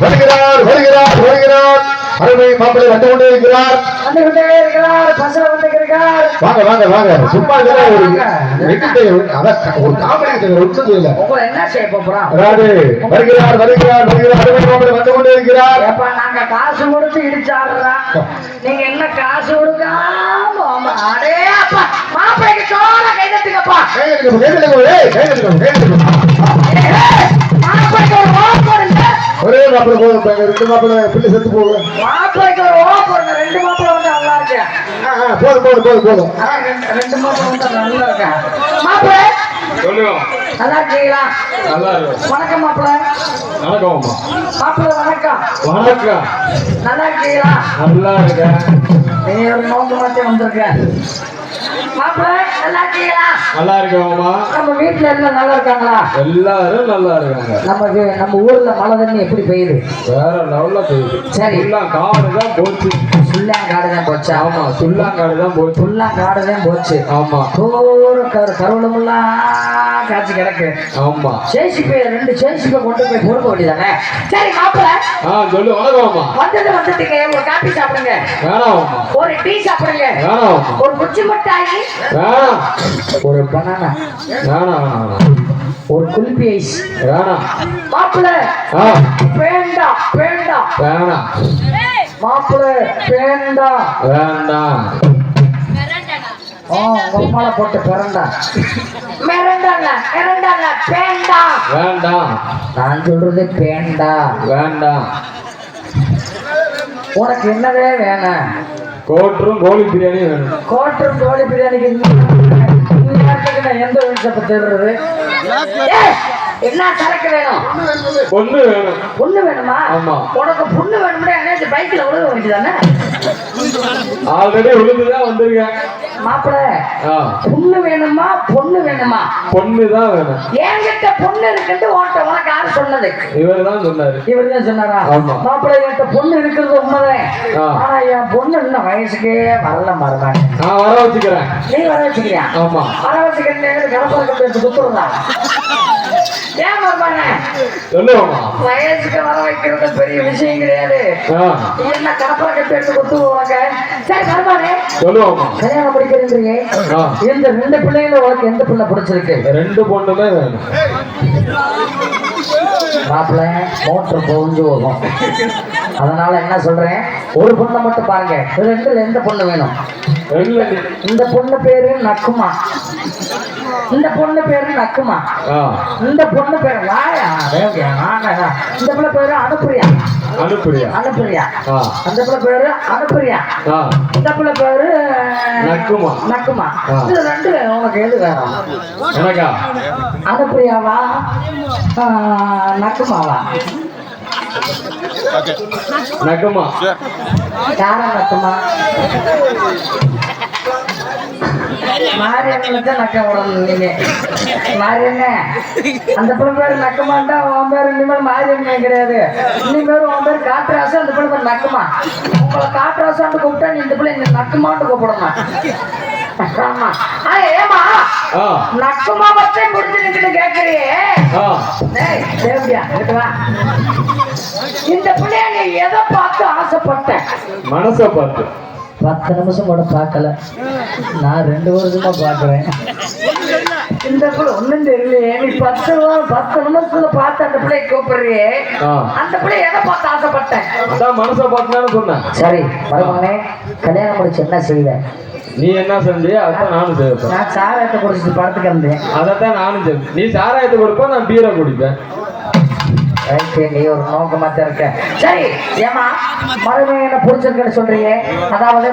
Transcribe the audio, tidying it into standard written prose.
வருகிறார் வருகிறார் வருகிறார் அருமை மாப்பிள்ளை வந்து கொண்டே இருக்கிறார் வாங்க வாங்க வாங்க சும்மா ஒரு காமெடி இல்ல என்ன செய்ய போறோம் வருகிறார் வருகிறார் வருகிறார் அருமை மாப்பிள்ளை வந்து கொண்டே இருக்கிறார் நாங்க காசு கொடுத்து இடிச்சாடுறோம் நீங்க என்ன காசு கொடுக்காம அடே அப்பா மாப்பிள்ளைக்கு சோற கைதட்டுங்கப்பா மாப்பிள்ளைக்கு ஒரு ஓ போடுங்க ஒரே மாப்பிள்ளை போதும் ரெண்டு மாப்பிள்ளை பிள்ளை செத்து போகும் மாப்பிள்ளைக்கு ஒரு ஓ போடுங்க ரெண்டு மாப்பிள்ளை வந்து நல்லா இருக்கு போதும் போதும் போதும் போதும் ரெண்டு மாப்பிள்ளை வந்து நல்லா இருக்கா மாப்பிள்ளை சொல்லுங்க நல்லா இருக்கீங்களா நல்லா இருக்கு வணக்கம் மாப்பிள்ளை வணக்கம் மாப்பிள்ளை வணக்கம் வணக்கம் நல்லா இருக்கீங்களா நல்லா இருக்கேன் நீ ஒரு நோக்கு மாத்தே வந்திருக்க மாப்பிள்ளை நல்லா இருக்கீங்களா நல்லா இருக்கோம்மா நம்ம வீட்டுல எல்லாம் நல்லா இருக்காங்களா எல்லாரும் நல்லா இருக்காங்க நம்ம ஊர்ல மழை தண்ணி எப்படி பெய்யுது வேற லெவல்ல பெய்யுது சரி காடு தான் போச்சு சுள்ளாங்காடு தான் போச்சு ஆமா சுள்ளாங்காடு தான் போச்சு சுள்ளாங்காடு தான் போச்சு ஆமா கருவளமெல்லாம் காய்ச்சி கிடக்கு ஆமா சேசிப்பை ரெண்டு சேசிப்பை கொண்டு போய் பொறுக்க வேண்டியதானே சரி மாப்பிள்ள சொல்லு வணக்கம்மா வந்துட்டீங்க ஒரு காபி சாப்பிடுங்க வேணாம் ஒரு டீ சாப்பிடுங்க வேணாம் ஒரு குச்சி மிட்டாயி வேணாம் ஒரு பனானா வேணாம் வேணாம் ஒரு குல்பி ஐஸ் வேணாம் மாப்பிள்ள வேண்டாம் வேண்டாம் வேணாம் மாப்பிள்ள வேண்டாம் வேண்டாம் உமால போட்டு பிறண்டா வேண்டாம் நான் சொல்றது பேண்டா வேண்டாம் உனக்கு என்னதே வேணாம் கோட்டரும் கோழி பிரியாணி வேணும் கோட்டரும் கோழி பிரியாணிக்கு எந்த விஷயப்ப தேடுறது என்ன சரக்கு வேணும் பொண்ணு வேணும் பொண்ணு வேணுமா ஆமா உனக்கு பொண்ணு வேணும்னா என்ன பைக்ல உழுக வேண்டியதானே ஆல்ரெடி உழுந்துதான் வந்திருக்கேன் மாப்பிள்ள பொண்ணு வேணுமா பொண்ணு வேணுமா பொண்ணுதான் வேணும் என்கிட்ட பொண்ணு இருக்குன்னு உனக்கு யாரு சொன்னது இவர் தான் சொன்னாரு இவர் தான் சொன்னாரா மாப்பிள்ள என்கிட்ட பொண்ணு இருக்கிறது உண்மைதான் ஆனா என் பொண்ணு இன்னும் வயசுக்கே வரல மறந்தாங்க நான் வர வச்சுக்கிறேன் நீ வர வச்சுக்கிறியா ஆமா வர வச்சுக்கிறேன் கடப்பாக்க குத்துறதா ஏன் மருமானே சொல்லுவோமா வயசுக்கு வர வைக்கிறது பெரிய விஷயம் கிடையாது என்ன கடப்பாக்க பேருந்து குத்துவாங்க சரி மருமானே சொல்லுவோமா கல்யாணம் படிக்கிறீங்க இந்த ரெண்டு பிள்ளைங்கள உனக்கு எந்த பிள்ளை பிடிச்சிருக்கு ரெண்டு பொண்ணுமே வேணும் மாப்பிள்ள மோட்டர் பொழிஞ்சு போகும் அதனால என்ன சொல்றேன் ஒரு பொண்ணை மட்டும் பாருங்க ரெண்டுல எந்த பொண்ணு வேணும் இந்த பொண்ணு பேரு நக்குமா இந்த பொண்ணு பேரு நக்குமா இந்த பொண்ணு பேரு வாயா இந்த பிள்ளை பேரு அனுப்புரியா அனுப்புரியா அனுப்புரியா அந்த பிள்ளை பேரு அனுப்புரியா இந்த பிள்ளை பேரு நக்குமா நக்குமா இது ரெண்டு உனக்கு எது வேணும் எனக்கா அனுப்புரியாவா நக்குமாவா நக்குமா யார நக்குமா மாரியம்மனுக்கு நக்க விடணும் நீங்க மாரியண்ண அந்த பிள்ளை பேரு நக்கமாண்டா உன் பேரு இனிமேல் மாரியம்மன் கிடையாது இனிமேல் உன் பேர் காட்டுராசு அந்த பிள்ளை பேர் நக்குமா உங்களை காட்டுராசான்னு கூப்பிட்டா நீ இந்த பிள்ளை இந்த நக்குமான்னு கூப்பிடணும் ஆமா ஏமா நக்குமா பத்தே முடிஞ்சிருக்குன்னு கேட்கறியே தேவையா இருக்குவா இந்த பிள்ளைய நீ எதை பார்த்து ஆசைப்பட்ட மனசை பார்த்து 10 நிமிஷம் கூட பார்க்கல நான் 2 வருஷமா பாக்குறேன் இந்த பிள்ளை ஒண்ணும் தெரியலையே நீ 10 நிமிஷத்துல பார்த்து அந்த பிள்ளைய கூப்பிடுறியே அந்த பிள்ளை எதை பார்த்து ஆசைப்பட்டேன் அதான் மனசை பார்த்துன்னு சொன்னேன் சரி மருமகனே கல்யாணம் முடிச்சு என்ன செய்வேன் நீ என்ன செஞ்சியா அதான் நானும் செய்வேன் நான் சாராயத்தை குடிச்சிட்டு படத்துக்கு வந்தேன் அதைத்தான் நானும் செய்வேன் நீ சாராயத்தை கொடுப்ப நான் பீரை குடிப்பேன் நீ ஒரு நோக்கமா இருக்க சரி ஏமா மருமகனை பிடிச்சிருக்குன்னு சொல்றீங்க அதாவது